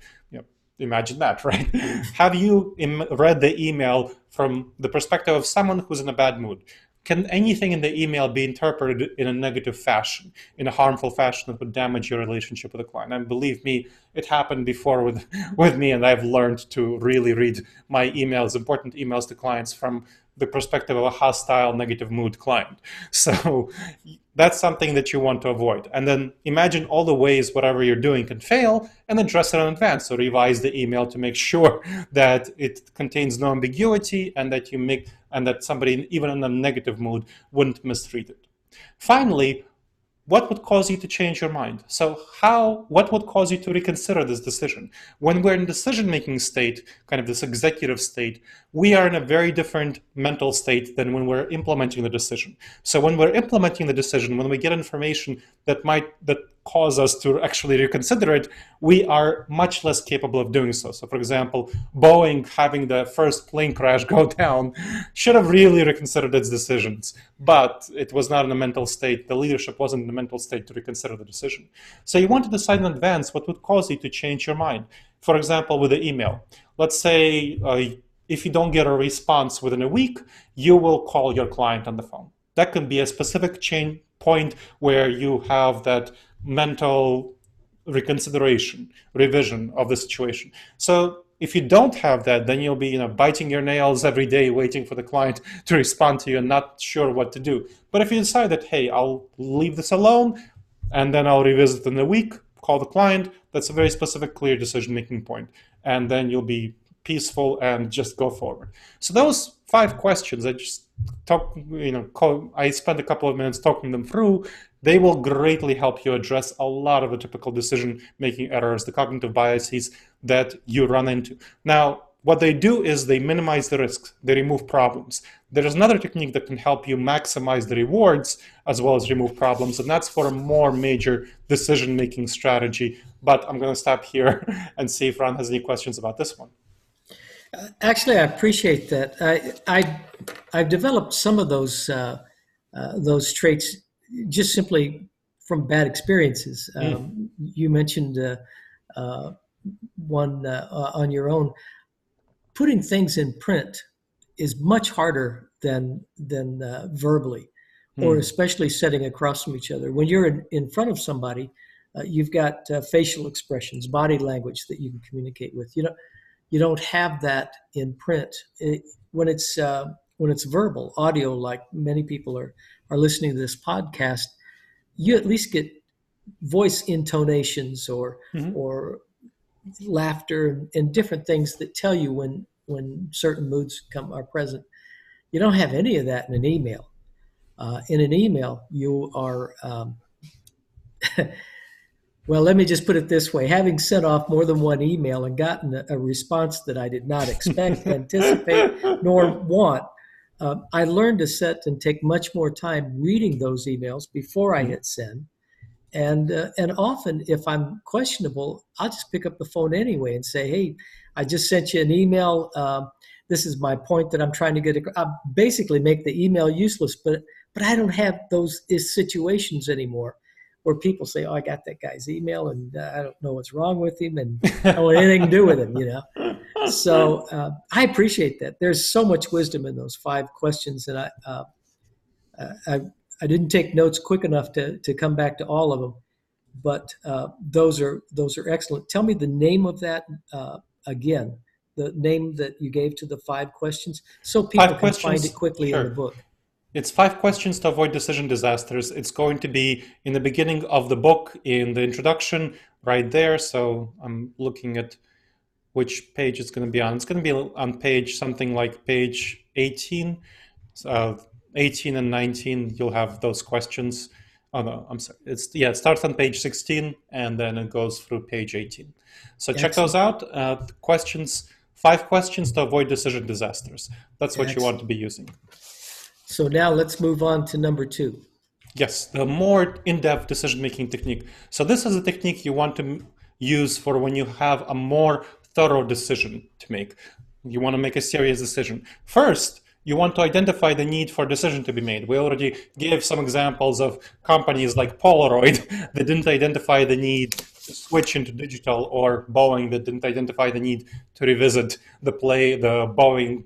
Imagine that, right? Have you read the email from the perspective of someone who's in a bad mood? Can anything in the email be interpreted in a negative fashion, in a harmful fashion that would damage your relationship with the client? And believe me, it happened before with me, and I've learned to really read my emails, important emails to clients, from the perspective of a hostile, negative mood client. So that's something that you want to avoid. And then imagine all the ways whatever you're doing can fail, and address it in advance. So revise the email to make sure that it contains no ambiguity, and that somebody, even in a negative mood, wouldn't misread it. Finally, what would cause you to change your mind? So what would cause you to reconsider this decision? When we're in decision-making state, kind of this executive state, we are in a very different mental state than when we're implementing the decision. So when we're implementing the decision, when we get information that cause us to actually reconsider it, we are much less capable of doing so. So for example, Boeing having the first plane crash go down should have really reconsidered its decisions, but it was not in a mental state. The leadership wasn't in a mental state to reconsider the decision. So you want to decide in advance what would cause you to change your mind. For example, with the email, let's say if you don't get a response within a week, you will call your client on the phone. That could be a specific chain point where you have that mental reconsideration, revision of the situation. So if you don't have that, then you'll be biting your nails every day, waiting for the client to respond to you and not sure what to do. But if you decide that, hey, I'll leave this alone, and then I'll revisit in a week, call the client, that's a very specific, clear decision-making point. And then you'll be peaceful and just go forward. So those 5 questions, I spent a couple of minutes talking them through. They will greatly help you address a lot of the typical decision-making errors, the cognitive biases that you run into. Now, what they do is they minimize the risks. They remove problems. There is another technique that can help you maximize the rewards as well as remove problems, and that's for a more major decision-making strategy. But I'm going to stop here and see if Ron has any questions about this one. Actually, I appreciate that. I've developed some of those traits just simply from bad experiences. You mentioned one on your own. Putting things in print is much harder than verbally, or especially sitting across from each other. When you're in front of somebody, you've got facial expressions, body language that you can communicate with. You don't have that in print. When it's verbal, audio, like many people are listening to this podcast, you at least get voice intonations or laughter and different things that tell you when certain moods are present. You don't have any of that in an email. In an email, you are well, let me just put it this way. Having sent off more than one email and gotten a response that I did not expect, anticipate, nor want, I learned to sit and take much more time reading those emails before I hit send, And often, if I'm questionable, I'll just pick up the phone anyway and say, "Hey, I just sent you an email. This is my point that I'm trying to get." I basically make the email useless, but I don't have those situations anymore where people say, "Oh, I got that guy's email, and I don't know what's wrong with him, and I don't want anything to do with him." So I appreciate that. There's so much wisdom in those 5 questions, and I I didn't take notes quick enough to come back to all of them, but those are excellent. Tell me the name of that again. The name that you gave to the 5 questions, so people Five can find it questions, quickly in the sure. book. It's 5 questions to avoid decision disasters. It's going to be in the beginning of the book, in the introduction, right there. So I'm looking at which page it's going to be on. It's going to be on page something like page 18. 18 and 19, you'll have those questions. Oh no, I'm sorry. It starts on page 16 and then it goes through page 18. So check those Excellent. out. Questions, 5 questions to avoid decision disasters. That's what you want to Excellent. be using. So now let's move on to number 2. Yes, the more in-depth decision-making technique. So this is a technique you want to use for when you have a more thorough decision to make. You want to make a serious decision. First, you want to identify the need for a decision to be made. We already gave some examples of companies like Polaroid that didn't identify the need to switch into digital, or Boeing that didn't identify the need to revisit the Boeing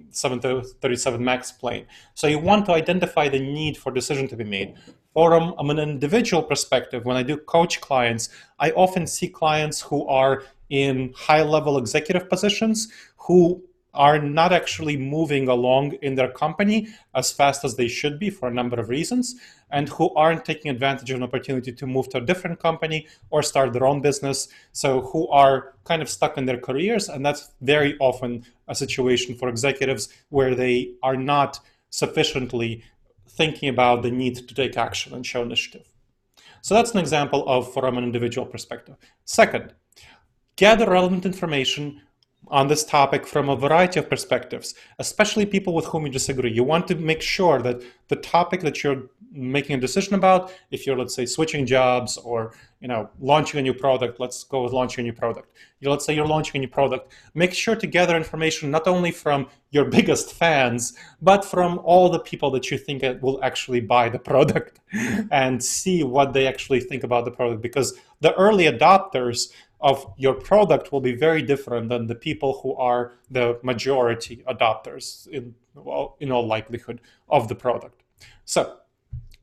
737 MAX plane. So you want to identify the need for decision to be made. From an individual perspective, when I do coach clients, I often see clients who are in high-level executive positions who are not actually moving along in their company as fast as they should be for a number of reasons, and who aren't taking advantage of an opportunity to move to a different company or start their own business. So who are kind of stuck in their careers, and that's very often a situation for executives where they are not sufficiently thinking about the need to take action and show initiative. So that's an example of from an individual perspective. Second, gather relevant information on this topic from a variety of perspectives, especially people with whom you disagree. You want to make sure that the topic that you're making a decision about, if you're, let's say, switching jobs or launching a new product, let's go with launching a new product. Let's say you're launching a new product. Make sure to gather information not only from your biggest fans, but from all the people that you think will actually buy the product and see what they actually think about the product. Because the early adopters of your product will be very different than the people who are the majority adopters in all likelihood of the product. So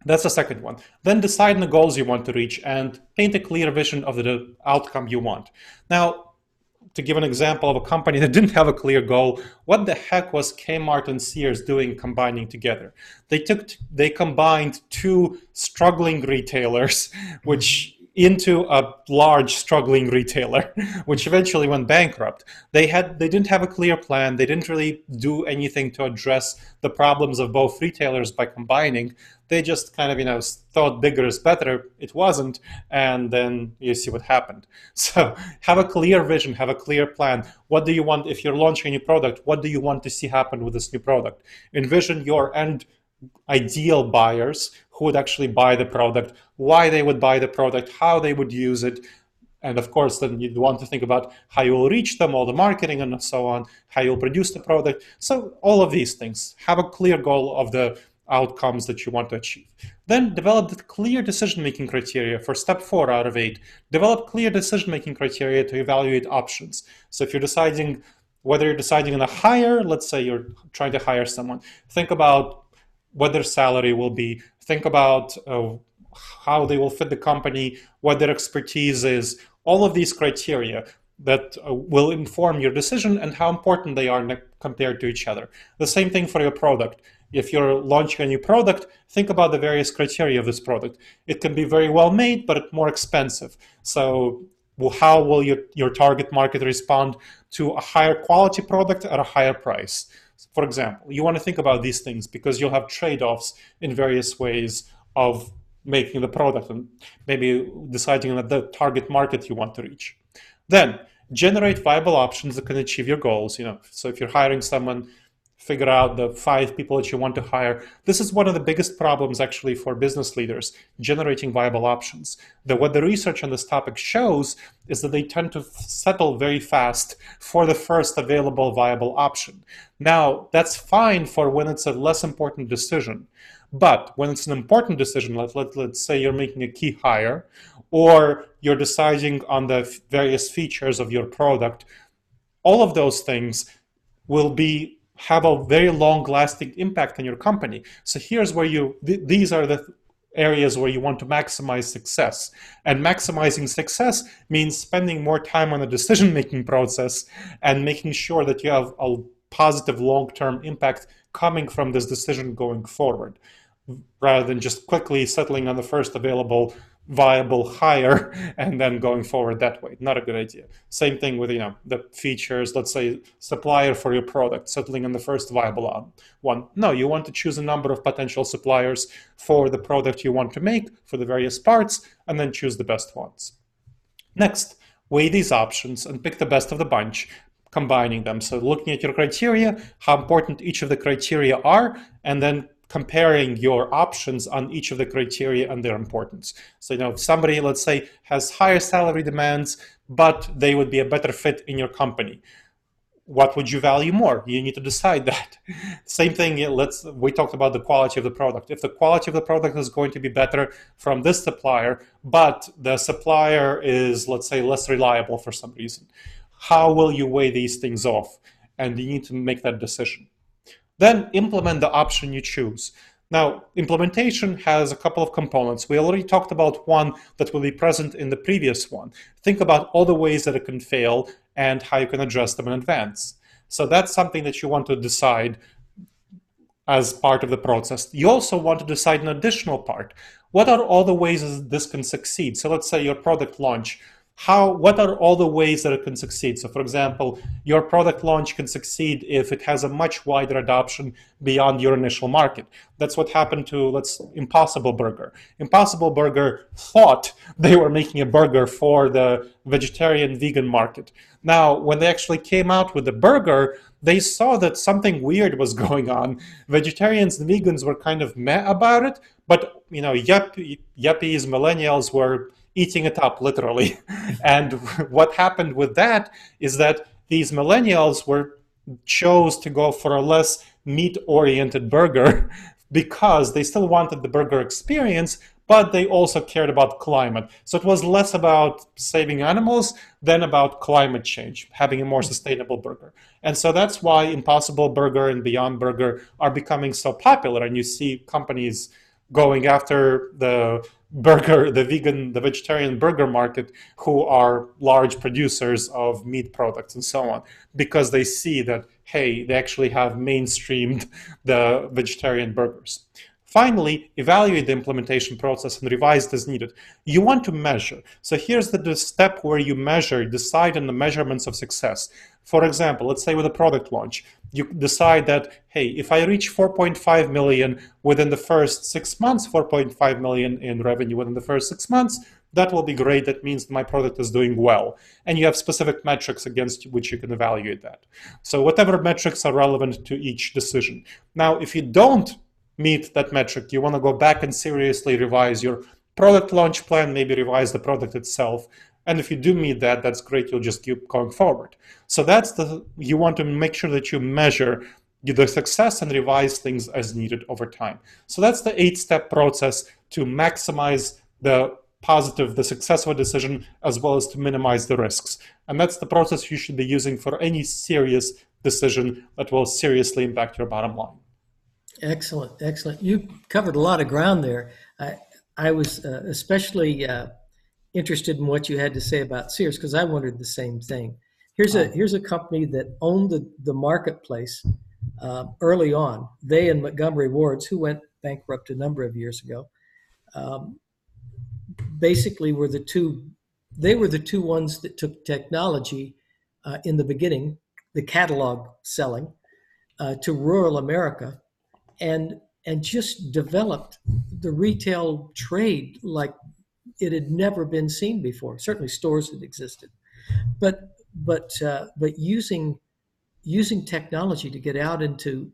that's the second one. Then decide on the goals you want to reach and paint a clear vision of the outcome you want. Now, to give an example of a company that didn't have a clear goal, what the heck was Kmart and Sears doing combining together? They combined 2 struggling retailers, which into a large struggling retailer, which eventually went bankrupt. They didn't have a clear plan. They didn't really do anything to address the problems of both retailers by combining. They just kind of thought bigger is better. It wasn't, and then you see what happened. So have a clear vision, have a clear plan. What do you want if you're launching a new product? What do you want to see happen with this new product? Envision your end ideal buyers who would actually buy the product, why they would buy the product, how they would use it. And of course, then you'd want to think about how you will reach them, all the marketing and so on, how you'll produce the product. So all of these things, have a clear goal of the outcomes that you want to achieve. Then develop the clear decision-making criteria for step 4 out of 8. Develop clear decision-making criteria to evaluate options. So if you're deciding whether you're deciding on a hire, let's say you're trying to hire someone, think about what their salary will be, think about how they will fit the company, what their expertise is, all of these criteria that will inform your decision and how important they are compared to each other. The same thing for your product. If you're launching a new product, think about the various criteria of this product. It can be very well made, but it's more expensive. So how will your target market respond to a higher quality product at a higher price? For example, you want to think about these things because you'll have trade-offs in various ways of making the product and maybe deciding on the target market you want to reach. Then generate viable options that can achieve your goals. So if you're hiring someone, figure out the 5 people that you want to hire. This is one of the biggest problems actually for business leaders, generating viable options. What the research on this topic shows is that they tend to settle very fast for the first available viable option. Now, that's fine for when it's a less important decision. But when it's an important decision, let's say you're making a key hire, or you're deciding on the various features of your product, all of those things will have a very long-lasting impact on your company. So here's where these are the areas where you want to maximize success. And maximizing success means spending more time on the decision-making process and making sure that you have a positive long-term impact coming from this decision going forward, rather than just quickly settling on the first available viable hire and then going forward that way. Not a good idea. Same thing with the features. Let's say supplier for your product, settling on the first viable one. No, you want to choose a number of potential suppliers for the product you want to make, for the various parts, and then choose the best ones. Next, weigh these options and pick the best of the bunch, combining them. So looking at your criteria, how important each of the criteria are, and then comparing your options on each of the criteria and their importance. So, if somebody, let's say, has higher salary demands, but they would be a better fit in your company, what would you value more? You need to decide that. Same thing, we talked about the quality of the product. If the quality of the product is going to be better from this supplier, but the supplier is, let's say, less reliable for some reason, how will you weigh these things off? And you need to make that decision. Then implement the option you choose. Now, implementation has a couple of components. We already talked about one that will be present in the previous one. Think about all the ways that it can fail and how you can address them in advance. So that's something that you want to decide as part of the process. You also want to decide an additional part. What are all the ways this can succeed? So let's say your product launch. What are all the ways that it can succeed? So for example, your product launch can succeed if it has a much wider adoption beyond your initial market. That's what happened to Impossible Burger. Impossible Burger thought they were making a burger for the vegetarian vegan market. Now, when they actually came out with the burger, they saw that something weird was going on. Vegetarians and vegans were kind of meh about it, but yuppies, millennials were eating it up, literally. And what happened with that is that these millennials chose to go for a less meat-oriented burger because they still wanted the burger experience, but they also cared about climate. So it was less about saving animals than about climate change, having a more sustainable burger. And so that's why Impossible Burger and Beyond Burger are becoming so popular. And you see companies going after the vegetarian burger market, who are large producers of meat products and so on, because they see that, hey, they actually have mainstreamed the vegetarian burgers. Finally, evaluate the implementation process and revise as needed. You want to measure. So here's the step where you decide on the measurements of success. For example, let's say with a product launch, you decide that, hey, if I reach 4.5 million within the first 6 months, 4.5 million in revenue within the first 6 months, that will be great. That means my product is doing well. And you have specific metrics against which you can evaluate that. So whatever metrics are relevant to each decision. Now, if you don't meet that metric, you want to go back and seriously revise your product launch plan, maybe revise the product itself. And if you do meet that, that's great. You'll just keep going forward. So you want to make sure that you measure the success and revise things as needed over time. So that's the 8-step process to maximize the success of a decision, as well as to minimize the risks. And that's the process you should be using for any serious decision that will seriously impact your bottom line. Excellent, excellent. You covered a lot of ground there. I was especially interested in what you had to say about Sears, because I wondered the same thing. Here's a company that owned the marketplace early on. They and Montgomery Ward's, who went bankrupt a number of years ago, basically were the two ones that took technology in the beginning, the catalog selling, to rural America, and just developed the retail trade like it had never been seen before. Certainly stores had existed, but using using technology to get out into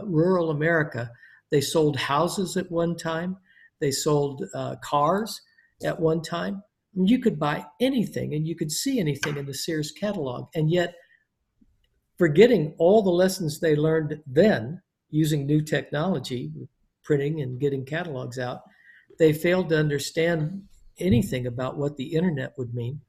rural America. They sold houses at one time. They sold cars at one time. You could buy anything and you could see anything in the Sears catalog. And yet, forgetting all the lessons they learned then using new technology, printing and getting catalogs out, they failed to understand anything about what the internet would mean.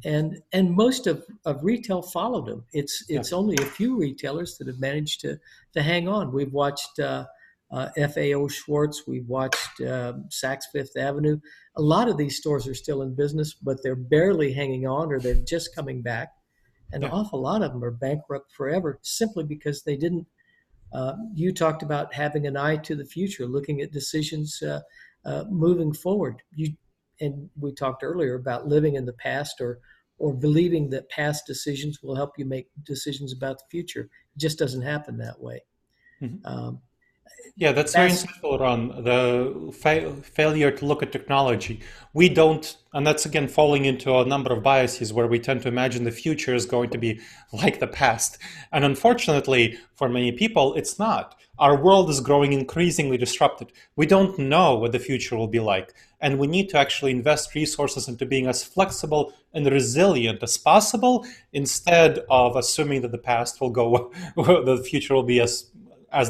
And most of retail followed them. Yeah. It's only a few retailers that have managed to hang on. We've watched FAO Schwartz, we've watched Saks Fifth Avenue. A lot of these stores are still in business, but they're barely hanging on, or they're just coming back. An Yeah. awful lot of them are bankrupt forever simply because they didn't. You talked about having an eye to the future, looking at decisions moving forward. And we talked earlier about living in the past, or believing that past decisions will help you make decisions about the future. It just doesn't happen that way. Mhm. Um, Yeah, that's very fast, insightful, Ron. The failure to look at technology. We don't, and that's again falling into a number of biases where we tend to imagine the future is going to be like the past. And unfortunately, for many people, it's not. Our world is growing increasingly disrupted. We don't know what the future will be like. And we need to actually invest resources into being as flexible and resilient as possible instead of assuming that the past will go, the future will be as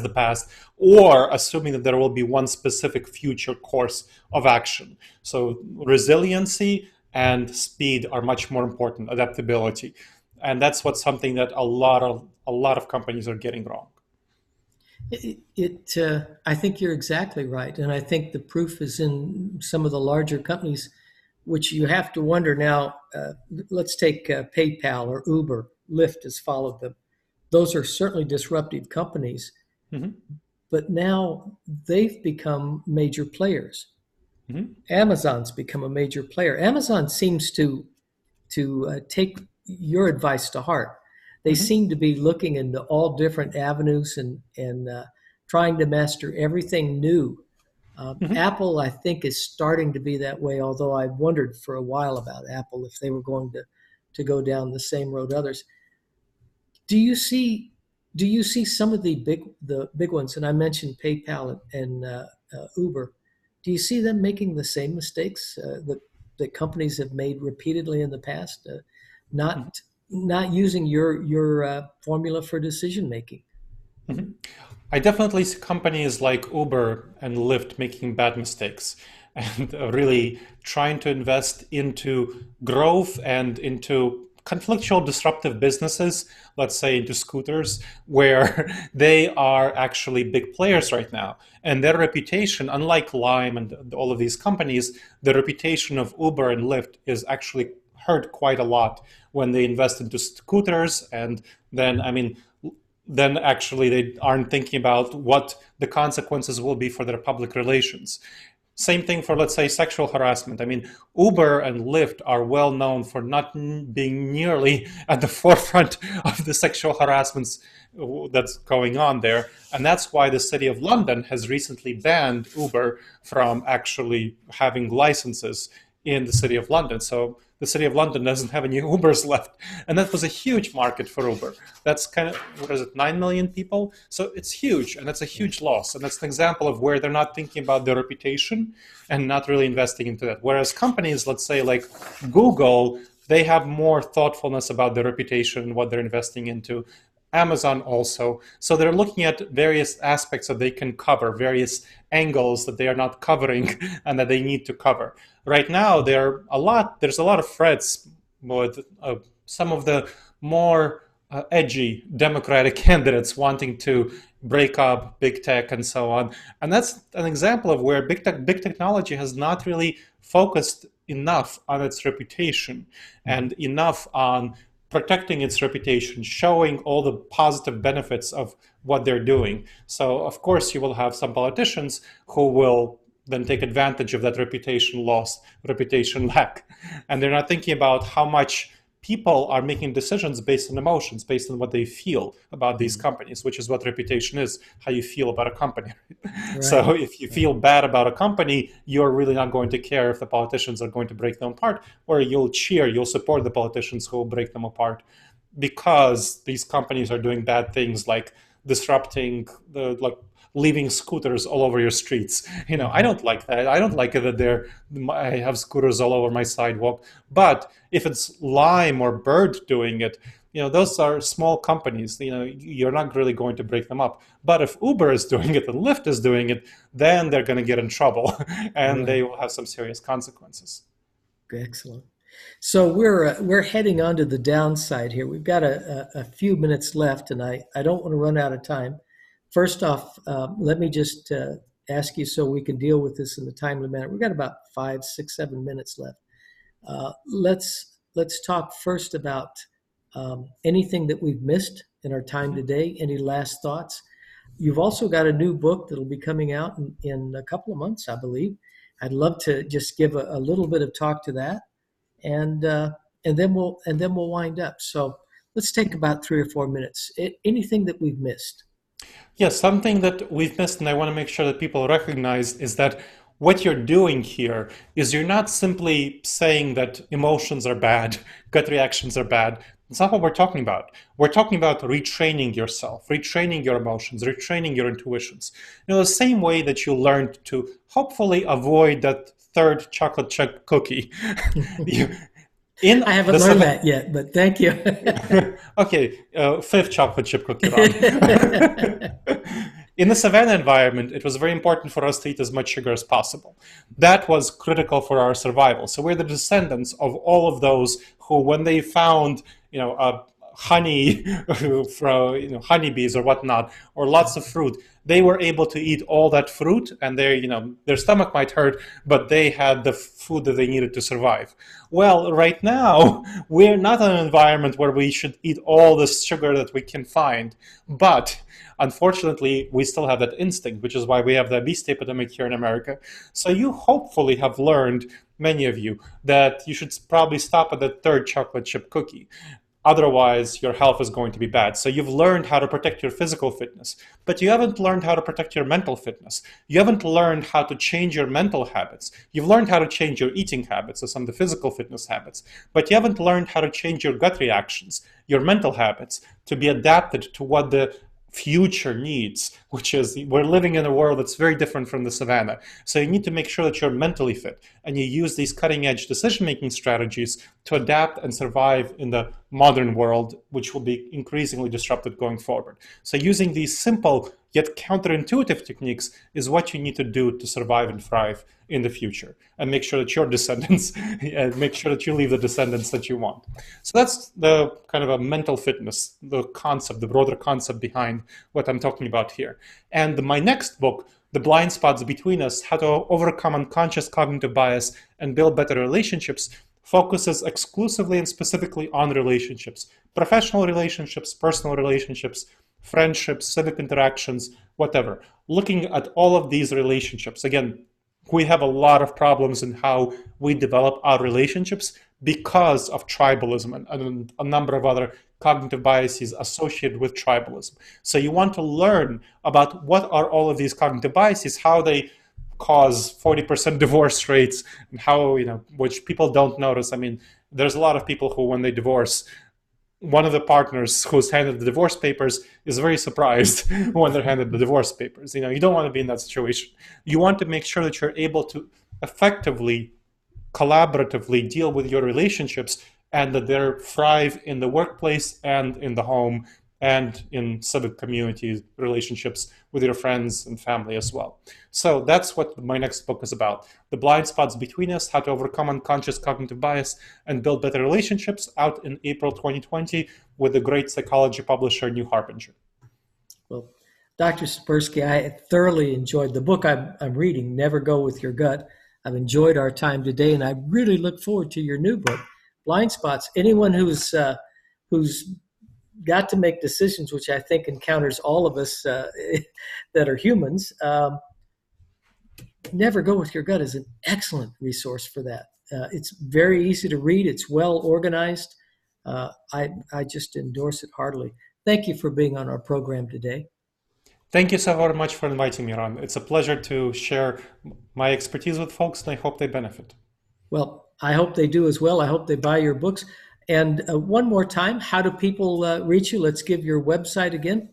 the past, or assuming that there will be one specific future course of action. So resiliency and speed are much more important, adaptability. And that's what's something that a lot of companies are getting wrong. I think you're exactly right, and I think the proof is in some of the larger companies, which you have to wonder now. Let's take PayPal or Uber. Lyft has followed them. Those are certainly disruptive companies, Mhm. but now they've become major players. Mhm. Amazon's become a major player. Amazon seems to take your advice to heart. They Mhm. seem to be looking into all different avenues and trying to master everything new. Mhm. Apple, I think, is starting to be that way. Although I wondered for a while about Apple if they were going to go down the same road others. Do you see do you see some of the big ones? And I mentioned PayPal and Uber. Do you see them making the same mistakes that companies have made repeatedly in the past? Mhm. Not using your formula for decision making. Mhm. I definitely see companies like Uber and Lyft making bad mistakes and really trying to invest into growth and into conflictual disruptive businesses, let's say into scooters, where they are actually big players right now. And their reputation, unlike Lime and all of these companies, the reputation of Uber and Lyft is actually hurt quite a lot when they invest into scooters. And then, I mean, then actually they aren't thinking about what the consequences will be for their public relations. Same thing for, let's say, sexual harassment. I mean, Uber and Lyft are well known for not being nearly at the forefront of the sexual harassments that's going on there. And that's why the city of London has recently banned Uber from actually having licenses in the city of London. So the city of London doesn't have any Ubers left. And that was a huge market for Uber. That's kind of, what is it, 9 million people? So it's huge, and that's a huge loss. And that's an example of where they're not thinking about their reputation and not really investing into that. Whereas companies, let's say like Google, they have more thoughtfulness about their reputation, what they're investing into. Amazon also. So they're looking at various aspects that they can cover, various angles that they are not covering and that they need to cover. Right now, there's a lot of threats with some of the more edgy Democratic candidates wanting to break up big tech and so on. And that's an example of where big technology has not really focused enough on its reputation and enough on protecting its reputation, showing all the positive benefits of what they're doing. So, of course, you will have some politicians who will then take advantage of that reputation loss, reputation lack. And they're not thinking about how much people are making decisions based on emotions, based on what they feel about these companies, which is what reputation is, how you feel about a company. Right. So if you feel bad about a company, you're really not going to care if the politicians are going to break them apart, or you'll support the politicians who will break them apart. because these companies are doing bad things like disrupting the like leaving scooters all over your streets. I Mhm. don't like that. I don't like it that I have scooters all over my sidewalk. But if it's Lime or Bird doing it, those are small companies. You're not really going to break them up. But if Uber is doing it and Lyft is doing it, then they're going to get in trouble, and Right. they will have some serious consequences. Excellent. So we're heading on to the downside here. We've got a few minutes left, and I don't want to run out of time. First off, let me just ask you so we can deal with this in a timely manner. We've got about 5, 6, 7 minutes left. Let's talk first about anything that we've missed in our time today. Any last thoughts? You've also got a new book that'll be coming out in a couple of months, I believe. I'd love to just give a little bit of talk to that, and uh, and then we'll wind up. So let's take about 3 or 4 minutes. Anything that we've missed? Yes, something that we've missed, and I want to make sure that people recognize, is that what you're doing here is you're not simply saying that emotions are bad, gut reactions are bad. It's not what we're talking about. We're talking about retraining yourself, retraining your emotions, retraining your intuitions. The same way that you learned to hopefully avoid that third chocolate chip cookie. You- in I haven't the learned seven, that yet, but thank you. okay, fifth chocolate chip cookie, Ron. In the savanna environment, it was very important for us to eat as much sugar as possible. That was critical for our survival. So we're the descendants of all of those who, when they found, honey from honeybees or whatnot, or lots of fruit, they were able to eat all that fruit, and their stomach might hurt, but they had the food that they needed to survive. Well, right now we're not in an environment where we should eat all the sugar that we can find, but unfortunately, we still have that instinct, which is why we have the obesity epidemic here in America. So you hopefully have learned, many of you, that you should probably stop at the third chocolate chip cookie. Otherwise, your health is going to be bad. So you've learned how to protect your physical fitness, but you haven't learned how to protect your mental fitness. You haven't learned how to change your mental habits. You've learned how to change your eating habits, so some of the physical fitness habits, but you haven't learned how to change your gut reactions, your mental habits, to be adapted to what the future needs, which is we're living in a world that's very different from the savannah. So you need to make sure that you're mentally fit and you use these cutting edge decision making strategies to adapt and survive in the modern world, which will be increasingly disrupted going forward. So using these simple yet counterintuitive techniques is what you need to do to survive and thrive in the future, and make sure that your descendants and make sure that you leave the descendants that you want. So that's the kind of a mental fitness, the concept, the broader concept behind what I'm talking about here. And my next book, The Blind Spots Between Us, How to Overcome Unconscious Cognitive Bias and Build Better Relationships, focuses exclusively and specifically on relationships, professional relationships, personal relationships, friendships, civic interactions, whatever. Looking at all of these relationships. Again, we have a lot of problems in how we develop our relationships because of tribalism and a number of other cognitive biases associated with tribalism. So you want to learn about what are all of these cognitive biases, how they cause 40% divorce rates, and how, which people don't notice. I mean, there's a lot of people who, when they divorce, one of the partners who's handed the divorce papers is very surprised when they're handed the divorce papers. You don't want to be in that situation. You want to make sure that you're able to effectively, collaboratively deal with your relationships, and that they thrive in the workplace and in the home and in civic community relationships with your friends and family as well. So that's what my next book is about. The Blind Spots Between Us, How to Overcome Unconscious Cognitive Bias and Build Better Relationships, out in April 2020 with the great psychology publisher New Harbinger. Well, Dr. Tsipursky, I thoroughly enjoyed the book I'm reading, Never Go With Your Gut. I've enjoyed our time today, and I really look forward to your new book, Blind Spots. Anyone who's got to make decisions, which I think encounters all of us that are humans, Never Go With Your Gut is an excellent resource for that. It's very easy to read. It's well organized. I just endorse it heartily. Thank you for being on our program today. Thank you so very much for inviting me, Ron. It's a pleasure to share my expertise with folks, and I hope they benefit. Well, I hope they do as well. I hope they buy your books. And one more time, how do people reach you? Let's give your website again.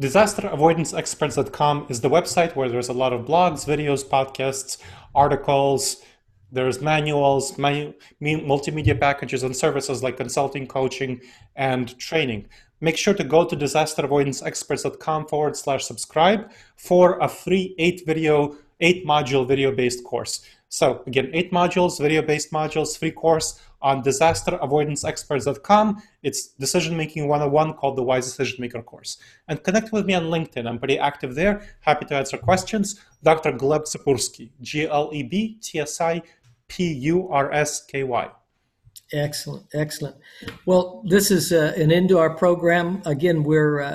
DisasterAvoidanceExperts.com is the website where there's a lot of blogs, videos, podcasts, articles. There's manuals, multimedia packages, and services like consulting, coaching, and training. Make sure to go to DisasterAvoidanceExperts.com/subscribe for a free 8-module video-based course. So again, 8 modules, video-based modules, free course on DisasterAvoidanceExperts.com. It's Decision Making 101 called the Wise Decision Maker course. And connect with me on LinkedIn. I'm pretty active there. Happy to answer questions. Dr. Gleb Tsipursky, GLEBTSIPURSKY. Excellent, excellent. Well, this is an end to our program. Again,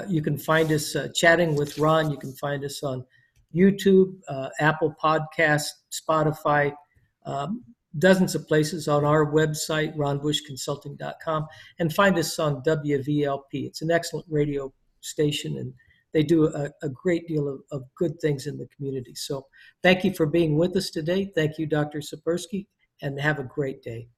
you can find us chatting with Ron. You can find us on YouTube, Apple Podcast, Spotify, dozens of places on our website, ronbushconsulting.com, and find us on WVLP. It's an excellent radio station, and they do a great deal of good things in the community. So thank you for being with us today. Thank you, Dr. Tsipursky, and have a great day.